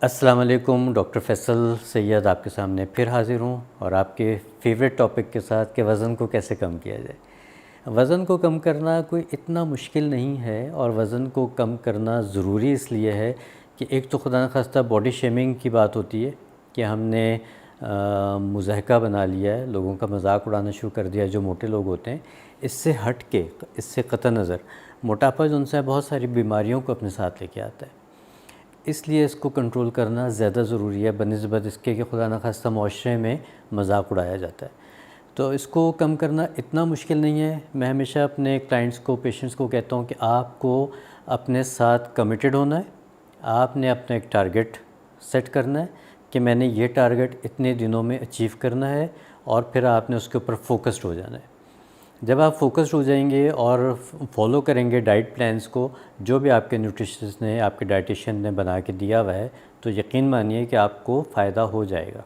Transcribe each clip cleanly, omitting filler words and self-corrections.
अस्सलाम वालेकुम। डॉक्टर फैसल सैयद आपके सामने फिर हाज़िर हूँ और आपके फेवरेट टॉपिक के साथ कि वज़न को कैसे कम किया जाए। वज़न को कम करना कोई इतना मुश्किल नहीं है और वज़न को कम करना ज़रूरी इसलिए है कि एक तो खुदा न खास्ता बॉडी शेमिंग की बात होती है कि हमने मुज़ाहका बना लिया है, लोगों का मजाक उड़ाना शुरू कर दिया जो मोटे लोग होते हैं। इससे हट के, इससे क़तई नज़र मोटापा जो उनसे बहुत सारी बीमारियों को अपने साथ लेके आता है, इसलिए इसको कंट्रोल करना ज़्यादा ज़रूरी है बनिस्बत इसके कि खुदा न खास्ता मुआशरे में मजाक उड़ाया जाता है। तो इसको कम करना इतना मुश्किल नहीं है। मैं हमेशा अपने क्लाइंट्स को, पेशेंट्स को कहता हूँ कि आपको अपने साथ कमिटेड होना है। आपने अपना एक टारगेट सेट करना है कि मैंने ये टारगेट इतने दिनों में अचीव करना है और फिर आपने उसके ऊपर फोकस्ड हो जाना है। जब आप फोकस्ड हो जाएंगे और फॉलो करेंगे डाइट प्लान्स को, जो भी आपके न्यूट्रिशनिस्ट ने, आपके डाइटिशियन ने बना के दिया हुआ है, तो यकीन मानिए कि आपको फ़ायदा हो जाएगा।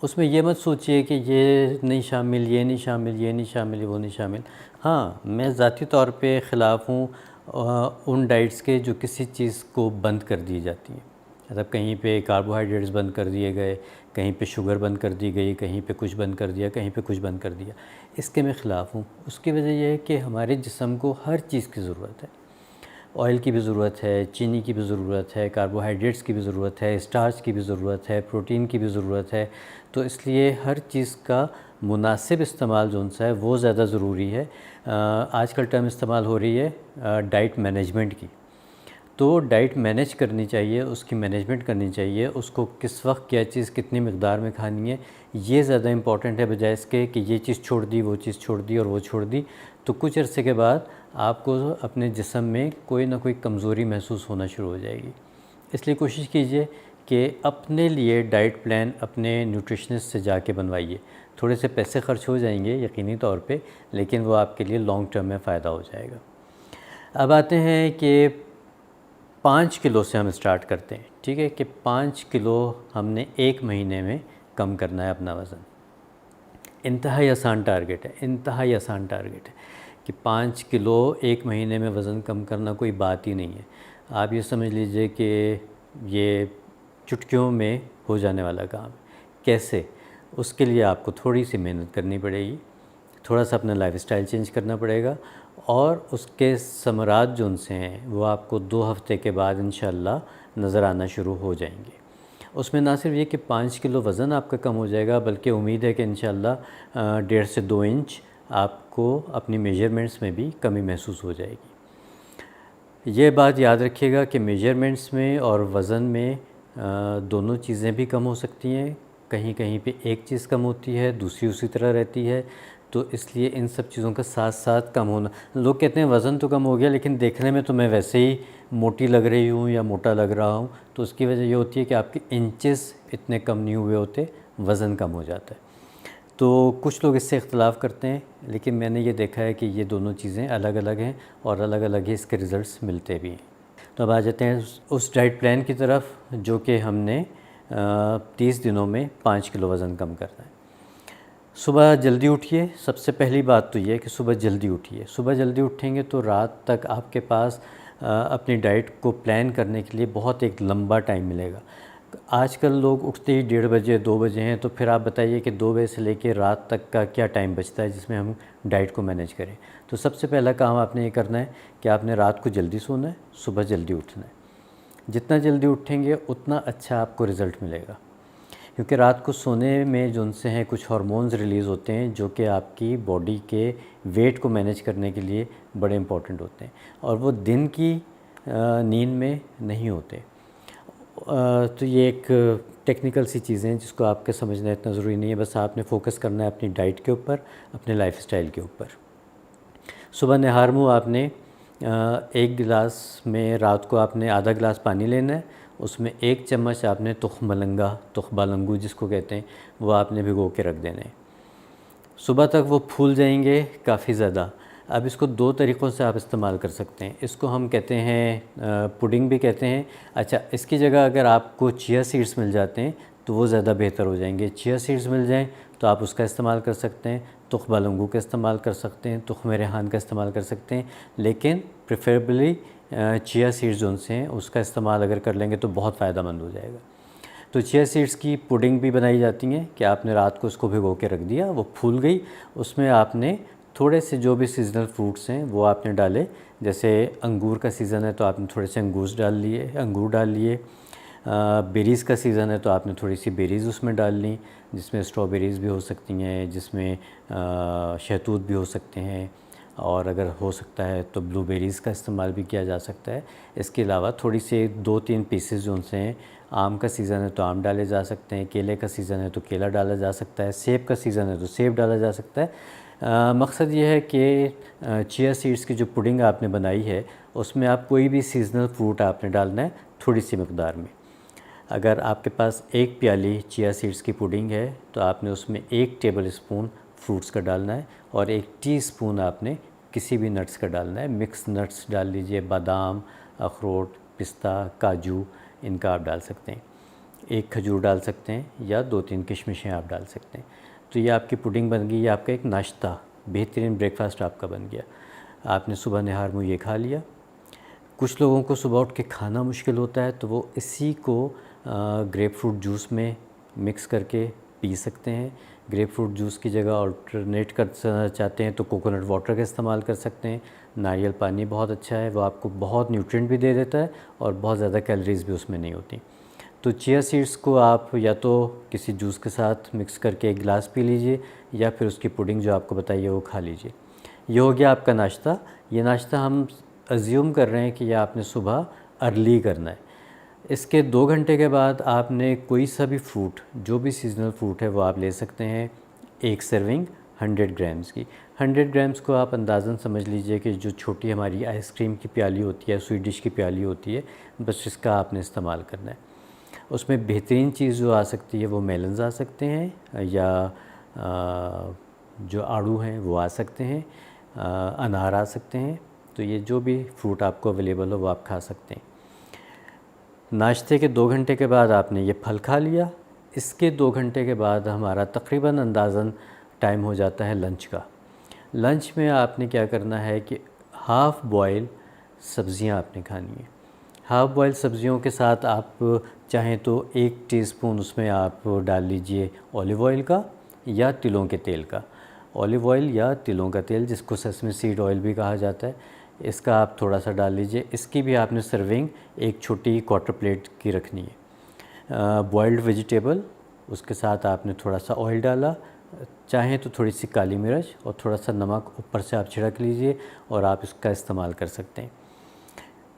उसमें ये मत सोचिए कि ये नहीं शामिल, ये नहीं शामिल, ये नहीं शामिल, वो नहीं शामिल। हाँ, मैं ज़ाती तौर पे ख़िलाफ़ हूँ उन डाइट्स के जो किसी चीज़ को बंद कर दी जाती हैं। मतलब कहीं पे कार्बोहाइड्रेट्स बंद कर दिए गए, कहीं पे शुगर बंद कर दी गई, कहीं पे कुछ बंद कर दिया, कहीं पे कुछ बंद कर दिया। इसके मैं ख़िलाफ़ हूँ। उसकी वजह यह है कि हमारे जिस्म को हर चीज़ की ज़रूरत है। ऑयल की भी ज़रूरत है, चीनी की भी ज़रूरत है, कार्बोहाइड्रेट्स की भी ज़रूरत है, स्टार्च की भी ज़रूरत है, प्रोटीन की भी ज़रूरत है। तो इसलिए हर चीज़ का मुनासिब इस्तेमाल जो सा है वो ज़्यादा ज़रूरी है। आजकल टर्म इस्तेमाल हो रही है डाइट मैनेजमेंट की। तो डाइट मैनेज करनी चाहिए, उसकी मैनेजमेंट करनी चाहिए, उसको किस वक्त क्या चीज़ कितनी मिक़दार में खानी है, ये ज़्यादा इम्पॉर्टेंट है बजाय इसके कि ये चीज़ छोड़ दी, वो चीज़ छोड़ दी और वो छोड़ दी। तो कुछ अरसे के बाद आपको अपने जिस्म में कोई ना कोई कमज़ोरी महसूस होना शुरू हो जाएगी। इसलिए कोशिश कीजिए कि अपने लिए डाइट प्लान अपने न्यूट्रिशनिस्ट से जाके बनवाइए। थोड़े से पैसे ख़र्च हो जाएंगे यकीनी तौर पे, लेकिन वो आपके लिए लॉन्ग टर्म में फ़ायदा हो जाएगा। अब आते हैं कि 5 किलो से हम स्टार्ट करते हैं, ठीक है, कि 5 किलो हमने 1 महीने में कम करना है अपना वज़न। इंतहाई आसान टारगेट है, इंतहाई आसान टारगेट है कि 5 किलो 1 महीने में वज़न कम करना कोई बात ही नहीं है। आप ये समझ लीजिए कि ये चुटकियों में हो जाने वाला काम है। कैसे? उसके लिए आपको थोड़ी सी मेहनत करनी पड़ेगी, थोड़ा सा अपना लाइफ़स्टाइल चेंज करना पड़ेगा और उसके समरात जो उनसे हैं वो आपको 2 हफ़्ते के बाद इंशाअल्लाह नज़र आना शुरू हो जाएंगे। उसमें ना सिर्फ ये कि 5 किलो वज़न आपका कम हो जाएगा, बल्कि उम्मीद है कि इंशाअल्लाह 1.5 से 2 इंच आपको अपनी मेजरमेंट्स में भी कमी महसूस हो जाएगी। ये बात याद रखिएगा कि मेजरमेंट्स में और वज़न में दोनों चीज़ें भी कम हो सकती हैं। कहीं कहीं पे एक चीज़ कम होती है, दूसरी उसी तरह रहती है। तो इसलिए इन सब चीज़ों का साथ साथ कम होना, लोग कहते हैं वज़न तो कम हो गया लेकिन देखने में तो मैं वैसे ही मोटी लग रही हूँ या मोटा लग रहा हूँ। तो उसकी वजह ये होती है कि आपके इंचेस इतने कम नहीं हुए होते, वज़न कम हो जाता है। तो कुछ लोग इससे इख्तलाफ करते हैं, लेकिन मैंने ये देखा है कि ये दोनों चीज़ें अलग अलग हैं और अलग अलग ही इसके रिज़ल्ट्स मिलते भी हैं। तो अब आ जाते हैं उस डाइट प्लान की तरफ जो कि हमने 30 दिनों में 5 किलो वज़न कम करना है। सुबह जल्दी उठिए। सबसे पहली बात तो ये है कि सुबह जल्दी उठिए। सुबह जल्दी उठेंगे तो रात तक आपके पास अपनी डाइट को प्लान करने के लिए बहुत एक लंबा टाइम मिलेगा। आजकल लोग उठते ही 1:30 बजे 2 बजे हैं, तो फिर आप बताइए कि 2 बजे से लेकर रात तक का क्या टाइम बचता है जिसमें हम डाइट को मैनेज करें। तो सबसे पहला काम आपने ये करना है कि आपने रात को जल्दी सोना है, सुबह जल्दी उठना है। जितना जल्दी उठेंगे उतना अच्छा आपको रिज़ल्ट मिलेगा, क्योंकि रात को सोने में जो उनसे हैं कुछ हार्मोन्स रिलीज़ होते हैं जो कि आपकी बॉडी के वेट को मैनेज करने के लिए बड़े इंपॉर्टेंट होते हैं और वो दिन की नींद में नहीं होते। तो ये एक टेक्निकल सी चीज़ें हैं जिसको आपके समझना इतना ज़रूरी नहीं है। बस आपने फ़ोकस करना है अपनी डाइट के ऊपर, अपने लाइफ़स्टाइल के ऊपर। सुबह नहार मुँह आपने 1 गिलास में रात को आपने आधा गिलास पानी लेना है, उसमें 1 चम्मच आपने तुख बालंगू जिसको कहते हैं, वो आपने भिगो के रख देना है। सुबह तक वो फूल जाएंगे काफ़ी ज़्यादा। अब इसको 2 तरीक़ों से आप इस्तेमाल कर सकते हैं। इसको हम कहते हैं पुडिंग भी कहते हैं। अच्छा, इसकी जगह अगर आपको चिया सीड्स मिल जाते हैं तो वो ज़्यादा बेहतर हो जाएंगे। चिया सीड्स मिल जाएँ तो आप उसका इस्तेमाल कर सकते हैं, तुख बालंगू का इस्तेमाल कर सकते हैं, तुख रेहान का इस्तेमाल कर सकते हैं, लेकिन प्रेफरेबली चिया सीड्स जो उनसे हैं उसका इस्तेमाल अगर कर लेंगे तो बहुत फ़ायदेमंद हो जाएगा। तो चिया सीड्स की पुडिंग भी बनाई जाती हैं कि आपने रात को उसको भिगो के रख दिया, वो फूल गई, उसमें आपने थोड़े से जो भी सीज़नल फ्रूट्स हैं वो आपने डाले। जैसे अंगूर का सीज़न है तो आपने थोड़े से अंगूर डाल लिए। बेरीज़ का सीज़न है तो आपने थोड़ी सी बेरीज़ उसमें डाल ली, जिसमें स्ट्रॉबेरीज़ भी हो सकती हैं, जिसमें शहतूत भी हो सकते हैं, और अगर हो सकता है तो ब्लूबेरीज़ का इस्तेमाल भी किया जा सकता है। इसके अलावा थोड़ी सी 2-3 पीसेस जो उनसे हैं, आम का सीज़न है तो आम डाले जा सकते हैं, केले का सीज़न है तो केला डाला जा सकता है, सेब का सीज़न है तो सेब डाला जा सकता है। मकसद ये है कि चिया सीड्स की जो पुडिंग आपने बनाई है उसमें आप कोई भी सीज़नल फ्रूट आपने डालना है थोड़ी सी मकदार में। अगर आपके पास 1 प्याली चिया सीड्स की पुडिंग है तो आपने उसमें 1 टेबल स्पून फ्रूट्स का डालना है और 1 टीस्पून आपने किसी भी नट्स का डालना है। मिक्स नट्स डाल लीजिए, बादाम, अखरोट, पिस्ता, काजू, इनका आप डाल सकते हैं। 1 खजूर डाल सकते हैं या 2-3 किशमिशें आप डाल सकते हैं। तो ये आपकी पुडिंग बन गई, ये आपका एक नाश्ता, बेहतरीन ब्रेकफास्ट आपका बन गया। आपने सुबह निहार में ये खा लिया। कुछ लोगों को सुबह उठ के खाना मुश्किल होता है तो वो इसी को ग्रेप फ्रूट जूस में मिक्स करके पी सकते हैं। ग्रेप फ्रूट जूस की जगह अल्टरनेट कर चाहते हैं तो कोकोनट वाटर का इस्तेमाल कर सकते हैं। नारियल पानी बहुत अच्छा है, वो आपको बहुत न्यूट्रिएंट भी दे देता है और बहुत ज़्यादा कैलोरीज़ भी उसमें नहीं होती। तो चिया सीड्स को आप या तो किसी जूस के साथ मिक्स करके 1 गिलास पी लीजिए या फिर उसकी पुडिंग जो आपको बताइए वो खा लीजिए। ये हो गया आपका नाश्ता। ये नाश्ता हम अज्यूम कर रहे हैं कि यह आपने सुबह अर्ली करना है। इसके 2 घंटे के बाद आपने कोई सा भी फ्रूट, जो भी सीज़नल फ्रूट है वो आप ले सकते हैं। 1 सर्विंग 100 ग्राम्स की। 100 ग्राम्स को आप अंदाज़न समझ लीजिए कि जो छोटी हमारी आइसक्रीम की प्याली होती है, स्वीट डिश की प्याली होती है, बस इसका आपने इस्तेमाल करना है। उसमें बेहतरीन चीज़ जो आ सकती है वो मेलन्स आ सकते हैं या जो आड़ू हैं वो आ सकते हैं, अनार आ सकते हैं। तो ये जो भी फ्रूट आपको अवेलेबल हो वो आप खा सकते हैं। नाश्ते के 2 घंटे के बाद आपने ये फल खा लिया। इसके 2 घंटे के बाद हमारा तकरीबन अंदाज़न टाइम हो जाता है लंच का। लंच में आपने क्या करना है कि हाफ़ बॉयल सब्ज़ियाँ आपने खानी है। हाफ़ बॉयल सब्ज़ियों के साथ आप चाहें तो 1 टीस्पून उसमें आप डाल लीजिए ऑलिव ऑयल का या तिलों के तेल का। ऑलिव ऑयल या तिलों का तेल, जिसको सेसमी सीड ऑयल भी कहा जाता है, इसका आप थोड़ा सा डाल लीजिए। इसकी भी आपने सर्विंग एक छोटी क्वार्टर प्लेट की रखनी है। बॉइल्ड वेजिटेबल, उसके साथ आपने थोड़ा सा ऑयल डाला, चाहें तो थोड़ी सी काली मिर्च और थोड़ा सा नमक ऊपर से आप छिड़क लीजिए और आप इसका इस्तेमाल कर सकते हैं।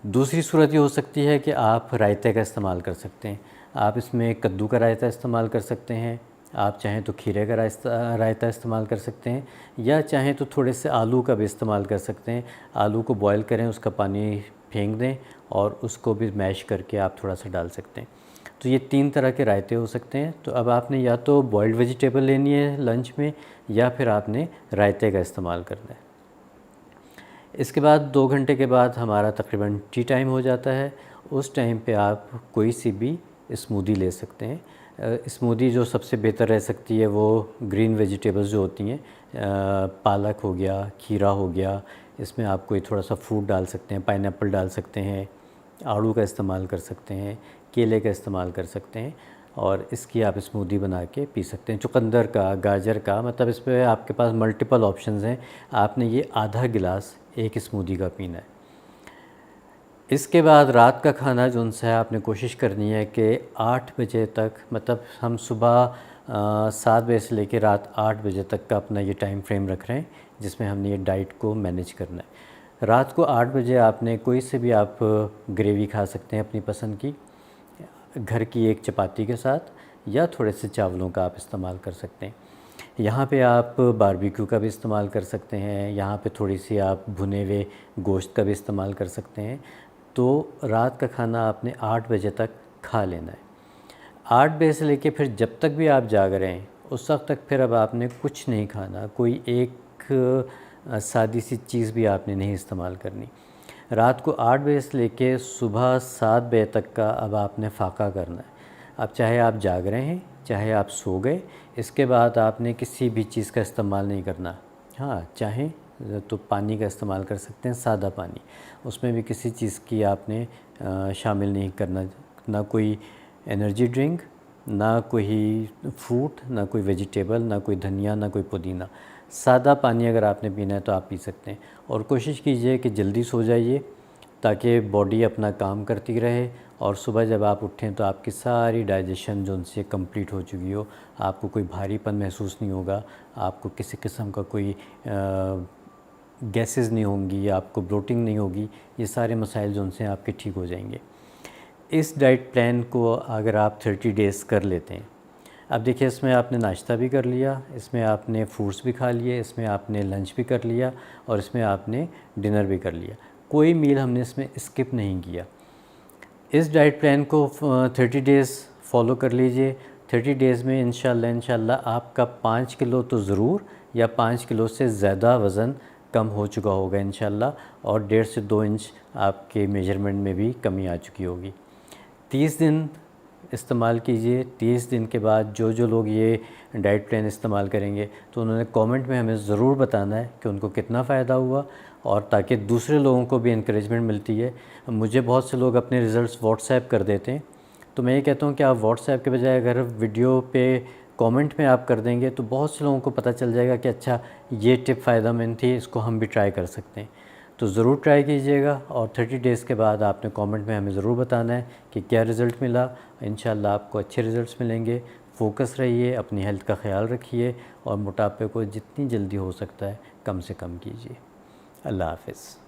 दूसरी सूरत ये हो सकती है कि आप रायते का इस्तेमाल कर सकते हैं। आप इसमें कद्दू का रायता इस्तेमाल कर सकते हैं, आप चाहें तो खीरे का रायता इस्तेमाल कर सकते हैं, या चाहें तो थोड़े से आलू का भी इस्तेमाल कर सकते हैं। आलू को बॉयल करें, उसका पानी फेंक दें और उसको भी मैश करके आप थोड़ा सा डाल सकते हैं। तो ये 3 तरह के रायते हो सकते हैं। तो अब आपने या तो बॉइल्ड वेजिटेबल लेनी है लंच में या फिर आपने रायते का इस्तेमाल करना है। इसके बाद 2 घंटे के बाद हमारा तकरीबन टी टाइम हो जाता है। उस टाइम पे आप कोई सी भी स्मूदी ले सकते हैं। स्मूदी जो सबसे बेहतर रह सकती है वो ग्रीन वेजिटेबल्स जो होती हैं, पालक हो गया, खीरा हो गया, इसमें आप कोई थोड़ा सा फ्रूट डाल सकते हैं, पाइनएप्पल डाल सकते हैं, आड़ू का इस्तेमाल कर सकते हैं, केले का इस्तेमाल कर सकते हैं और इसकी आप स्मूदी बना के पी सकते हैं। चुकंदर का, गाजर का, मतलब इसमें आपके पास मल्टीपल ऑप्शंस हैं। आपने ये आधा गिलास एक स्मूदी का पीना है। इसके बाद रात का खाना जो उनसे है आपने कोशिश करनी है कि 8 बजे तक, मतलब हम सुबह 7 बजे से लेकर रात 8 बजे तक का अपना ये टाइम फ्रेम रख रहे हैं जिसमें हमने ये डाइट को मैनेज करना है। रात को 8 बजे आपने कोई से भी आप ग्रेवी खा सकते हैं अपनी पसंद की, घर की 1 चपाती के साथ, या थोड़े से चावलों का आप इस्तेमाल कर सकते हैं। यहाँ पे आप बारबेक्यू का भी इस्तेमाल कर सकते हैं, यहाँ पे थोड़ी सी आप भुने हुए गोश्त का भी इस्तेमाल कर सकते हैं। तो रात का खाना आपने 8 बजे तक खा लेना है। 8 बजे से लेके फिर जब तक भी आप जाग रहे हैं उस वक्त तक फिर अब आपने कुछ नहीं खाना, कोई एक सादी सी चीज़ भी आपने नहीं इस्तेमाल करनी। रात को 8 बजे से लेके सुबह 7 बजे तक का अब आपने फाका करना है। अब चाहे आप जाग रहे हैं, चाहे आप सो गए, इसके बाद आपने किसी भी चीज़ का इस्तेमाल नहीं करना। हाँ, चाहें तो पानी का इस्तेमाल कर सकते हैं, सादा पानी। उसमें भी किसी चीज़ की आपने शामिल नहीं करना, ना कोई एनर्जी ड्रिंक, ना कोई फ्रूट, ना कोई वेजिटेबल, ना कोई धनिया, ना कोई पुदीना। सादा पानी अगर आपने पीना है तो आप पी सकते हैं। और कोशिश कीजिए कि जल्दी सो जाइए ताकि बॉडी अपना काम करती रहे और सुबह जब आप उठें तो आपकी सारी डाइजेशन जो उनसे कंप्लीट हो चुकी हो, आपको कोई भारीपन महसूस नहीं होगा, आपको किसी किस्म का कोई गैसेस नहीं होंगी, आपको ब्लोटिंग नहीं होगी। ये सारे मसाइल जो उनसे आपके ठीक हो जाएंगे। इस डाइट प्लान को अगर आप 30 डेज़ कर लेते हैं, अब देखिए इसमें आपने नाश्ता भी कर लिया, इसमें आपने फ्रूट्स भी खा लिए, इसमें आपने लंच भी कर लिया और इसमें आपने डिनर भी कर लिया। कोई मील हमने इसमें स्किप नहीं किया। इस डाइट प्लान को 30 डेज़ फॉलो कर लीजिए। 30 डेज़ में इंशाल्लाह आपका 5 किलो तो ज़रूर या 5 किलो से ज़्यादा वज़न कम हो चुका होगा इंशाल्लाह, और 1.5 से 2 इंच आपके मेजरमेंट में भी कमी आ चुकी होगी। 30 दिन इस्तेमाल कीजिए। 30 दिन के बाद जो लोग ये डाइट प्लान इस्तेमाल करेंगे तो उन्होंने कमेंट में हमें ज़रूर बताना है कि उनको कितना फ़ायदा हुआ, और ताकि दूसरे लोगों को भी इंकरेजमेंट मिलती है। मुझे बहुत से लोग अपने रिज़ल्ट्स व्हाट्सएप कर देते हैं, तो मैं ये कहता हूँ कि आप व्हाट्सएप के बजाय अगर वीडियो पे कमेंट में आप कर देंगे तो बहुत से लोगों को पता चल जाएगा कि अच्छा ये टिप फ़ायदेमंद थी, इसको हम भी ट्राई कर सकते हैं। तो ज़रूर ट्राई कीजिएगा और 30 डेज़ के बाद आपने कमेंट में हमें ज़रूर बताना है कि क्या रिज़ल्ट मिला। इंशाल्लाह आपको अच्छे रिज़ल्ट्स मिलेंगे। फ़ोकस रहिए, अपनी हेल्थ का ख्याल रखिए और मोटापे को जितनी जल्दी हो सकता है कम से कम कीजिए। अल्लाह हाफ़िज़।